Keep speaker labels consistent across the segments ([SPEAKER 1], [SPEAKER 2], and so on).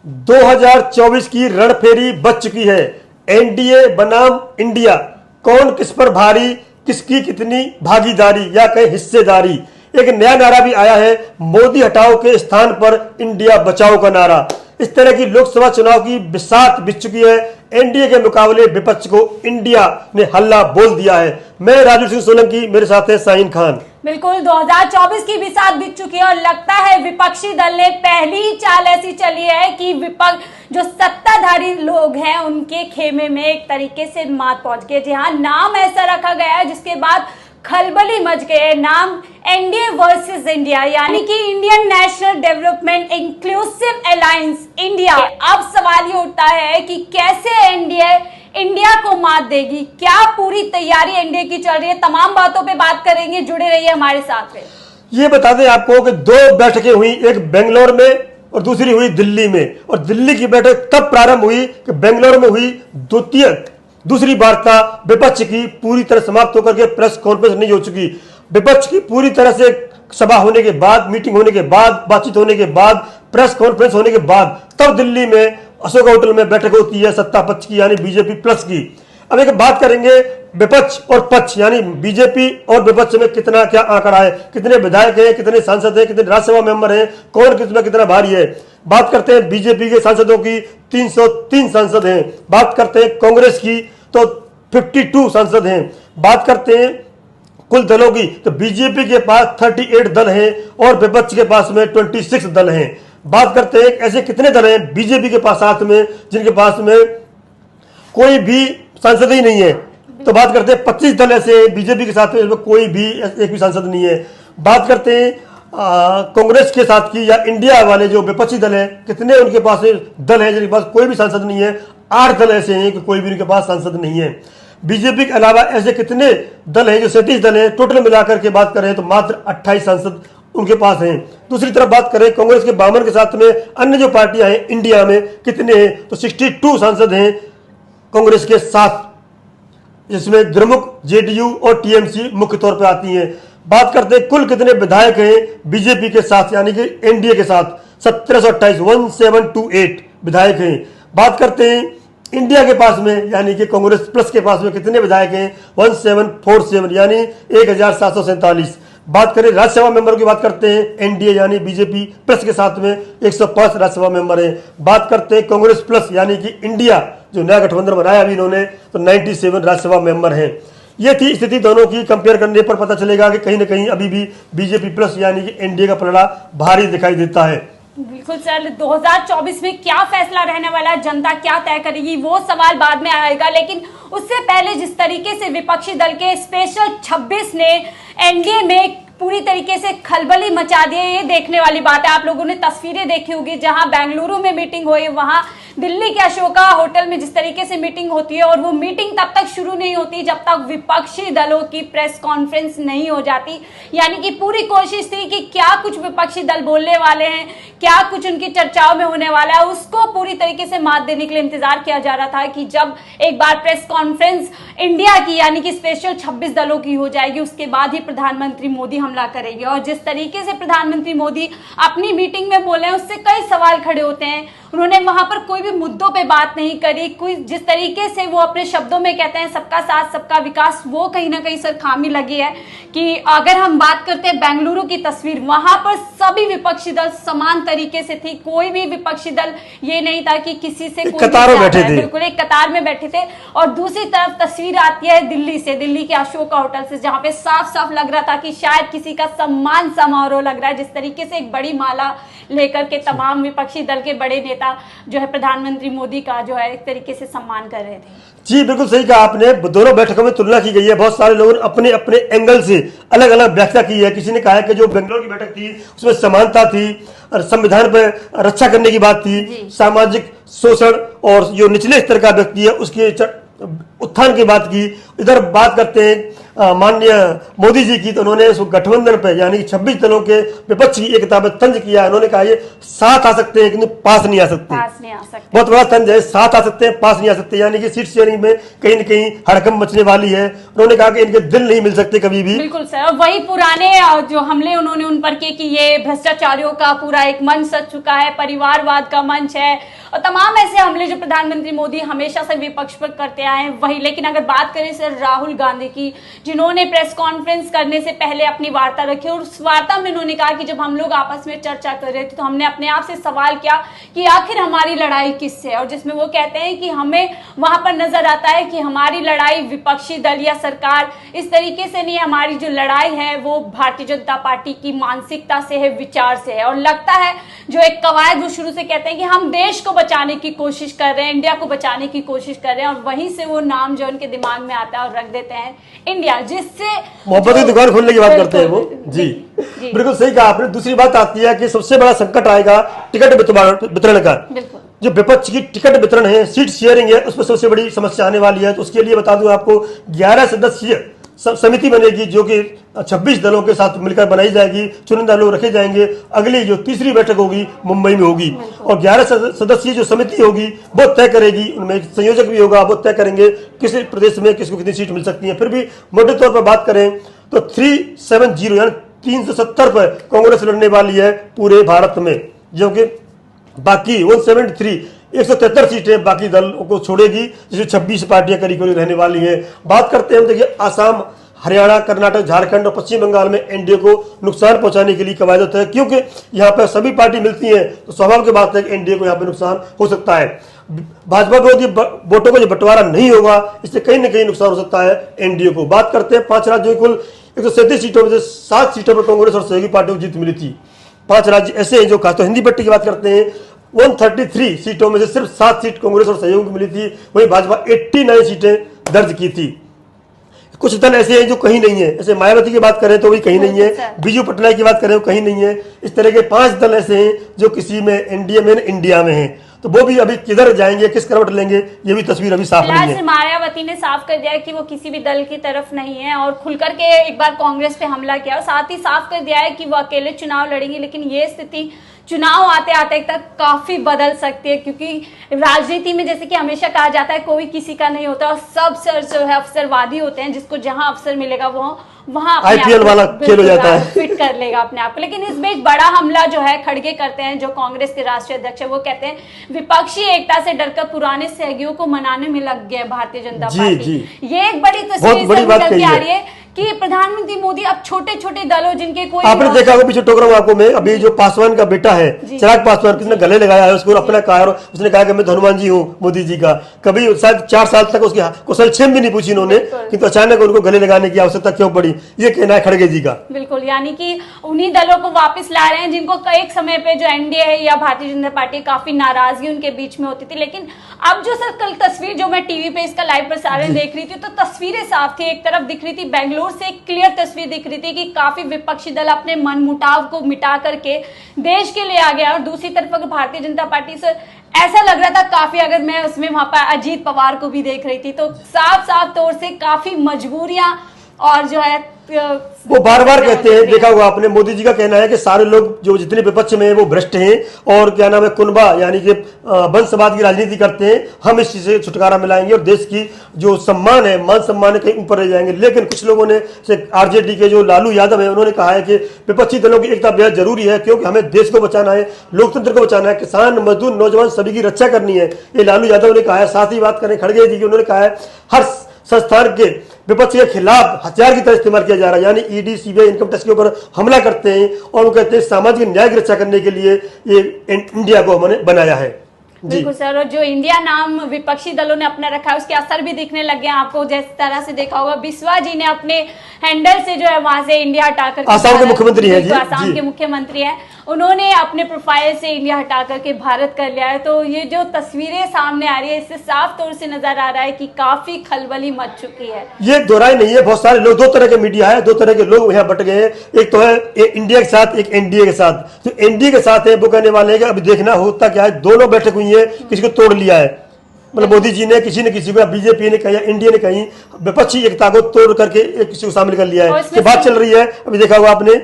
[SPEAKER 1] 2024 की रणफेरी बच चुकी है। एनडीए बनाम इंडिया, कौन किस पर भारी, किसकी कितनी भागीदारी या कहीं हिस्सेदारी। एक नया नारा भी आया है, मोदी हटाओ के स्थान पर इंडिया बचाओ का नारा। इस तरह की लोकसभा चुनाव की बिसात बिछ चुकी है। एनडीए के मुकाबले विपक्ष को इंडिया ने हल्ला बोल दिया है। मैं राजू सिंह सोलंकी, मेरे साथ है साइन खान।
[SPEAKER 2] बिल्कुल 2024 की बिसात बीत चुकी है और लगता है विपक्षी दल ने पहली ही चाल ऐसी चली है कि विपक्ष जो सत्ताधारी लोग हैं उनके खेमे में एक तरीके से मात पहुंच गई। जी हाँ, नाम ऐसा रखा गया है जिसके बाद खलबली मच गए। नाम एनडीए वर्सेस इंडिया, यानी कि Indian national development inclusive alliance India. अब सवाल ये उठता है कि कैसे एनडीए इंडिया को मात देगी, क्या पूरी तैयारी एनडीए की चल रही है। तमाम बातों पे बात करेंगे, जुड़े रहिए हमारे साथ में।
[SPEAKER 1] ये बता दें आपको कि दो बैठकें हुई, एक बेंगलोर में और दूसरी हुई दिल्ली में। और दिल्ली की बैठक तब प्रारंभ हुई कि बेंगलोर में हुई दूसरी वार्ता विपक्ष की पूरी तरह समाप्त होकर के प्रेस कॉन्फ्रेंस नहीं हो चुकी। विपक्ष की पूरी तरह से सभा होने के बाद, मीटिंग होने के बाद, बातचीत होने के बाद, प्रेस कॉन्फ्रेंस होने के बाद तब दिल्ली में अशोक होटल में बैठक होती है सत्ता पक्ष की, यानी बीजेपी प्लस की। अब एक बात करेंगे विपक्ष और पक्ष, यानी बीजेपी और विपक्ष में कितना क्या आंकड़ा है, कितने विधायक हैं, कितने सांसद हैं, कितने राज्यसभा मेंबर हैं, कौन किसमें कितना भारी है। बात करते हैं बीजेपी के सांसदों की, 303 सांसद हैं। बात करते हैं कांग्रेस की तो 52 सांसद हैं। बात करते हैं कुल दलों की तो बीजेपी के पास 38 दल हैं और विपक्ष के पास में 26 दल हैं। बात करते हैं ऐसे कितने दल हैं बीजेपी के पास साथ में जिनके पास में कोई भी सांसद ही नहीं है। तो बात करते हैं 25 दल ऐसे बीजेपी के साथ में कोई भी एक भी सांसद नहीं है। बात करते हैं कांग्रेस के साथ की या इंडिया वाले जो विपक्षी दल हैं, कितने उनके पास दल हैं जिनके पास कोई भी सांसद नहीं है। 8 दल ऐसे हैं कि कोई भी उनके पास सांसद नहीं है। बीजेपी के अलावा ऐसे कितने दल हैं जो 37 दल हैं, टोटल मिलाकर के बात करें तो मात्र 28 सांसद उनके पास हैं। दूसरी तरफ बात करें कांग्रेस के 52 के साथ में अन्य जो पार्टियां हैं इंडिया में कितने हैं तो 62 सांसद हैं कांग्रेस के साथ, जिसमें द्रमुक, जेडीयू और टीएमसी मुख्य तौर पर आती हैं। बात करते हैं कुल कितने विधायक हैं बीजेपी के साथ, यानी कि एनडीए के साथ 1728 1728 विधायक हैं। बात करते हैं इंडिया के पास में, यानी कि कांग्रेस प्लस के पास में कितने विधायक हैं 1747 यानी 1747। बात करें राज्यसभा मेंबर की, बात करते हैं एनडीए यानी बीजेपी प्लस के साथ में 105 राज्यसभा मेंबर हैं। बात करते हैं कांग्रेस प्लस यानी कि इंडिया जो नया गठबंधन बनाया अभी इन्होंने तो 97 राज्यसभा मेंबर हैं। ये थी स्थिति दोनों की। कंपेयर करने पर पता चलेगा कि कहीं ना कहीं अभी भी बीजेपी प्लस यानी कि एनडीए का पलड़ा भारी दिखाई देता है।
[SPEAKER 2] बिल्कुल सर, 2024 में क्या फैसला रहने वाला है, जनता क्या तय करेगी, वो सवाल बाद में आएगा। लेकिन उससे पहले जिस तरीके से विपक्षी दल के स्पेशल 26 ने एनडीए में पूरी तरीके से खलबली मचा दी है, ये देखने वाली बात है। आप लोगों ने तस्वीरें देखी होगी जहां बेंगलुरु में मीटिंग हुई, वहां दिल्ली के अशोका होटल में जिस तरीके से मीटिंग होती है और वो मीटिंग तब तक शुरू नहीं होती जब तक विपक्षी दलों की प्रेस कॉन्फ्रेंस नहीं हो जाती। यानी कि पूरी कोशिश थी कि क्या कुछ विपक्षी दल बोलने वाले हैं, क्या कुछ उनकी चर्चाओं में होने वाला है, उसको पूरी तरीके से मात देने के लिए इंतजार किया जा रहा था कि जब एक बार प्रेस कॉन्फ्रेंस इंडिया की यानी कि स्पेशल 26 दलों की हो जाएगी उसके बाद ही प्रधानमंत्री मोदी हमला करेंगे। और जिस तरीके से प्रधानमंत्री मोदी अपनी मीटिंग में बोले उससे कई सवाल खड़े होते हैं। उन्होंने वहां पर कोई भी मुद्दों पे बात नहीं करी। कोई जिस तरीके से वो अपने शब्दों में कहते हैं सबका साथ सबका विकास, वो कहीं ना कहीं सर खामी लगी है। कि अगर हम बात करते हैं बेंगलुरु की तस्वीर, वहां पर सभी विपक्षी दल समान तरीके से थी। कोई भी विपक्षी दल ये नहीं था कि किसी से
[SPEAKER 1] कतार में बैठे थे,
[SPEAKER 2] बिल्कुल एक कतार में बैठे थे। और दूसरी तरफ तस्वीर आती है दिल्ली से, दिल्ली के अशोका होटल से, जहां पे साफ साफ लग रहा था कि शायद किसी का सम्मान समारोह लग रहा है। जिस तरीके से एक बड़ी माला लेकर के तमाम विपक्षी दल के बड़े नेता जो है प्रधानमंत्री मोदी का जो है एक तरीके से सम्मान कर रहे थे।
[SPEAKER 1] जी बिल्कुल सही कहा आपने। दोनों बैठकों में तुलना की गई है, बहुत सारे लोगों ने अपने अपने एंगल से अलग अलग व्याख्या की है। किसी ने कहा है कि जो बेंगलोर की बैठक थी उसमें समानता थी, संविधान पर रक्षा करने की बात थी, सामाजिक शोषण और जो निचले स्तर का व्यक्ति है उसके उत्थान की बात की। इधर बात करते हैं माननीय मोदी जी की, तो उन्होंने उस गठबंधन पे यानी 26 दलों के विपक्ष की एकता पे तंज किया। उन्होंने कहा ये साथ आ सकते हैं किंतु पास नहीं आ सकते। बहुत बड़ा तंज है, साथ आ सकते हैं पास नहीं आ सकते, यानी कि सीट शेयरिंग में कहीं न कहीं हड़कंप मचने वाली है। उन्होंने कहा कि इनके दिल नहीं मिल सकते कभी भी।
[SPEAKER 2] बिल्कुल सर, वही पुराने जो हमले उन्होंने उन पर किए कि ये भ्रष्टाचारियों का पूरा एक मंच सज चुका है, परिवारवाद का मंच है और तमाम ऐसे हमले जो प्रधानमंत्री मोदी हमेशा से विपक्ष पर करते आए हैं वही। लेकिन अगर बात करें सर राहुल गांधी की, जिन्होंने प्रेस कॉन्फ्रेंस करने से पहले अपनी वार्ता रखी और उस वार्ता में उन्होंने कहा कि जब हम लोग आपस में चर्चा कर रहे थे तो हमने अपने आप से सवाल किया कि आखिर हमारी लड़ाई किससे है, और जिसमें वो कहते हैं कि हमें वहां पर नजर आता है कि हमारी लड़ाई विपक्षी दल या सरकार इस तरीके से नहीं है, हमारी जो लड़ाई है वो भारतीय जनता पार्टी की मानसिकता से है, विचार से है। और लगता है जो एक कवायद वो शुरू से कहते हैं कि हम देश को बचाने की कोशिश कर रहे हैं, इंडिया को बचाने की कोशिश कर रहे हैं, और वहीं से वो नाम जो उनके दिमाग में आता है और रख देते हैं इंडिया, जिससे
[SPEAKER 1] मोहब्बत की दुकान खोलने की बात करते हैं वो। जी बिल्कुल सही कहा आपने। दूसरी बात आती है कि सबसे बड़ा संकट आएगा टिकट वितरण का। जो विपक्ष की टिकट वितरण है, सीट शेयरिंग है, उसमें सबसे बड़ी समस्या आने वाली है। तो उसके लिए बता दूं आपको 11 सदस्यीय समिति बनेगी जो कि 26 दलों के साथ मिलकर बनाई जाएगी, चुनिंदा लोग रखे जाएंगे। अगली जो तीसरी बैठक होगी मुंबई में होगी और 11 सदस्यीय जो समिति होगी वो तय करेगी, उनमें एक संयोजक भी होगा, वो तय करेंगे किस प्रदेश में किसको कितनी सीट मिल सकती है। फिर भी मोटे तौर पर बात करें तो 370 यानी 370 पर कांग्रेस लड़ने वाली है पूरे भारत में, जो कि बाकी 173 सीटें बाकी दलों को छोड़ेगी, जिसमें 26 पार्टियां करीब करीब रहने वाली हैं। बात करते हैं हम, देखिए आसाम, हरियाणा, कर्नाटक, झारखंड और पश्चिम बंगाल में एनडीए को नुकसान पहुंचाने के लिए कवायद है, क्योंकि यहाँ पर सभी पार्टी मिलती हैं तो स्वाभाविक की बात है कि एनडीए को यहाँ पर नुकसान हो सकता है। भाजपा विरोधी वोटों का जो बंटवारा नहीं होगा इससे कहीं ना कहीं नुकसान हो सकता है एनडीए को। बात करते हैं 5 राज्यों की कुल 137 सीटों में से 7 सीटों पर कांग्रेस और सहयोगी पार्टियों को जीत मिली थी। 5 राज्य ऐसे हैं जो खासतौर हिंदी पट्टी की बात करते हैं, 133 सीटों में से सिर्फ 7 सीट कांग्रेस और सहयोगी को मिली थी, वहीं भाजपा 89 सीटें दर्ज की थी। कुछ दल ऐसे हैं जो कहीं नहीं है, जैसे मायावती की बात करें तो भी कहीं नहीं है, बीजू पटनायक की बात करें तो कहीं नहीं है। इस तरह के 5 दल ऐसे हैं जो किसी में एनडीए में इंडिया में हैं, तो वो भी अभी किधर जाएंगे, किस करवट लेंगे, ये भी तस्वीर अभी साफ नहीं है।
[SPEAKER 2] मायावती ने साफ कर दिया है कि वो किसी भी दल की तरफ नहीं है और खुलकर के एक बार कांग्रेस पे हमला किया, और साथ ही साफ कर दिया है कि वो अकेले चुनाव लड़ेंगे। लेकिन ये स्थिति चुनाव आते आते तक काफी बदल सकती है, क्योंकि राजनीति में जैसे कि हमेशा कहा जाता है कोई किसी का नहीं होता और सब सर जो है अवसरवादी होते हैं, जिसको जहां अवसर मिलेगा वो वहां
[SPEAKER 1] आईपीएल वाला खेल हो जाता है,
[SPEAKER 2] फिट कर लेगा अपने आप को। लेकिन इस बीच बड़ा हमला जो है खड़गे करते हैं, जो कांग्रेस के राष्ट्रीय अध्यक्ष है, वो कहते हैं विपक्षी एकता से डरकर पुराने सहयोगियों को मनाने में लग गए भारतीय जनता पार्टी। ये एक बड़ी तस्वीर निकल के आ रही है कि प्रधानमंत्री मोदी अब छोटे छोटे दलों जिनके कोई, आपने
[SPEAKER 1] देखा होगा पीछे टोक रहा हूं आपको मैं, अभी जो पासवान का बेटा है चिराग पासवान, किसने गले लगाया है उसको अपना कहा, उसने कहा कि मैं हनुमान जी हूं मोदी जी का। कभी शायद 4 साल तक उसकी कुशल क्षेम भी नहीं पूछी इन्होंने, किंतु अचानक उनको गले लगाने की आवश्यकता क्यों पड़ी, ये कहना है खड़गे जी का।
[SPEAKER 2] बिल्कुल, यानी कि उन्हीं दलों को वापस ला रहे हैं जिनको एक समय पे जो एनडीए है या भारतीय जनता पार्टी, काफी नाराजगी उनके बीच में होती थी। लेकिन अब जो सर कल तस्वीर जो मैं टीवी पे इसका लाइव प्रसारण देख रही थी तो तस्वीरें साफ थी। एक तरफ दिख रही थी बेंगलुरु से एक क्लियर तस्वीर दिख रही थी कि काफी विपक्षी दल अपने मन मुटाव को मिटा करके देश के लिए आ गया, और दूसरी तरफ अगर भारतीय जनता पार्टी से ऐसा लग रहा था काफी, अगर मैं उसमें वहां पर अजीत पवार को भी देख रही थी तो साफ तौर से काफी मजबूरियां और जो है
[SPEAKER 1] वो बार बार कहते हैं, देखा हुआ आपने, मोदी जी का कहना है कि सारे लोग जो जितने विपक्ष में हैं वो भ्रष्ट हैं और क्या नाम है कुनबा यानी कि वंशवाद की राजनीति करते हैं, हम इस चीज से छुटकारा मिलाएंगे और देश की जो सम्मान है, मान सम्मान है, कहीं ऊपर रह जाएंगे। लेकिन कुछ लोगों ने, आरजेडी के जो लालू यादव है, उन्होंने कहा है कि विपक्षी दलों की एकता बेहद जरूरी है, क्योंकि हमें देश को बचाना है, लोकतंत्र को बचाना है, किसान, मजदूर, नौजवान सभी की रक्षा करनी है, ये लालू यादव ने कहा है। साथ ही बात करें खड़गे जी की, उन्होंने कहा है हर संस्थान के विपक्ष के खिलाफ हथियार की तरह इस्तेमाल किया जा रहा है, यानी ईडी, सीबीआई, इनकम टैक्स के ऊपर हमला करते हैं और वो कहते हैं सामाजिक न्याय की रक्षा करने के लिए ये इंडिया को हमने बनाया है।
[SPEAKER 2] बिल्कुल सर, और जो इंडिया नाम विपक्षी दलों ने अपना रखा है उसके असर भी दिखने लग गए। आपको जिस तरह से देखा होगा बिस्वा जी ने अपने हैंडल से जो है वहां से इंडिया हटाकर,
[SPEAKER 1] आसाम के मुख्यमंत्री हैं जी,
[SPEAKER 2] आसाम के मुख्यमंत्री हैं, उन्होंने अपने प्रोफाइल से इंडिया हटा करके भारत कर लिया है। तो ये जो तस्वीरें सामने आ रही है इससे साफ तौर से नजर आ रहा है कि काफी खलबली मच चुकी है।
[SPEAKER 1] ये दोहराई नहीं है, बहुत सारे लोग, 2 तरह के मीडिया है, 2 तरह के लोग यहाँ बट गए हैं। एक तो है इंडिया के साथ, एक एनडीए के साथ। जो एनडीए के साथ है वो कहने वाले हैं कि अभी देखना होता क्या है, दोनों बैठक हुई है, किसी को तोड़ लिया है, मतलब मोदी जी ने किसी ने किसी को, बीजेपी ने कहीं, इंडिया ने कहीं विपक्षी एकता को तोड़ करके एक किसी को शामिल कर लिया है। ये बात चल रही है, अभी देखा हुआ आपने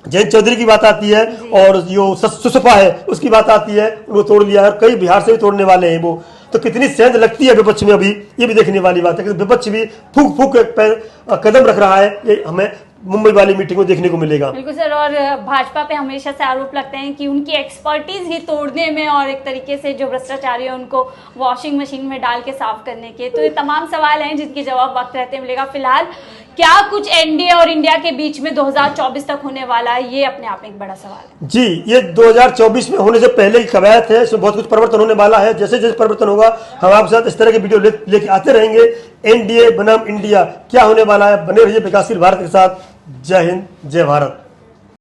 [SPEAKER 1] जयंत चौधरी की बात आती है और जो सुसपा है उसकी बात आती है, उनको तोड़ लिया है और कई बिहार से भी तोड़ने वाले हैं वो। तो कितनी सेंध लगती है विपक्ष में अभी, ये भी देखने वाली बात है कि विपक्ष भी फूक फूक कदम रख रहा है, ये हमें मुंबई वाली मीटिंग में देखने को मिलेगा।
[SPEAKER 2] बिल्कुल सर, और भाजपा पे हमेशा से आरोप लगते हैं कि उनकी एक्सपर्टीज ही तोड़ने में और एक तरीके से जो भ्रष्टाचारी है उनको वॉशिंग मशीन में डाल के साफ करने के। तो ये तमाम सवाल हैं जिनके जवाब वक्त रहते मिलेगा। फिलहाल क्या कुछ एनडीए और इंडिया के बीच में 2024 तक होने वाला है, ये अपने आप में एक बड़ा सवाल है।
[SPEAKER 1] जी, ये 2024 में होने से पहले की कवायद है, इसमें बहुत कुछ परिवर्तन होने वाला है। जैसे जैसे परिवर्तन होगा हम आपके साथ इस तरह के वीडियो लेके आते रहेंगे। एनडीए बनाम इंडिया क्या होने वाला है, बने रहिए विकासशील भारत के साथ। जय हिंद, जय भारत।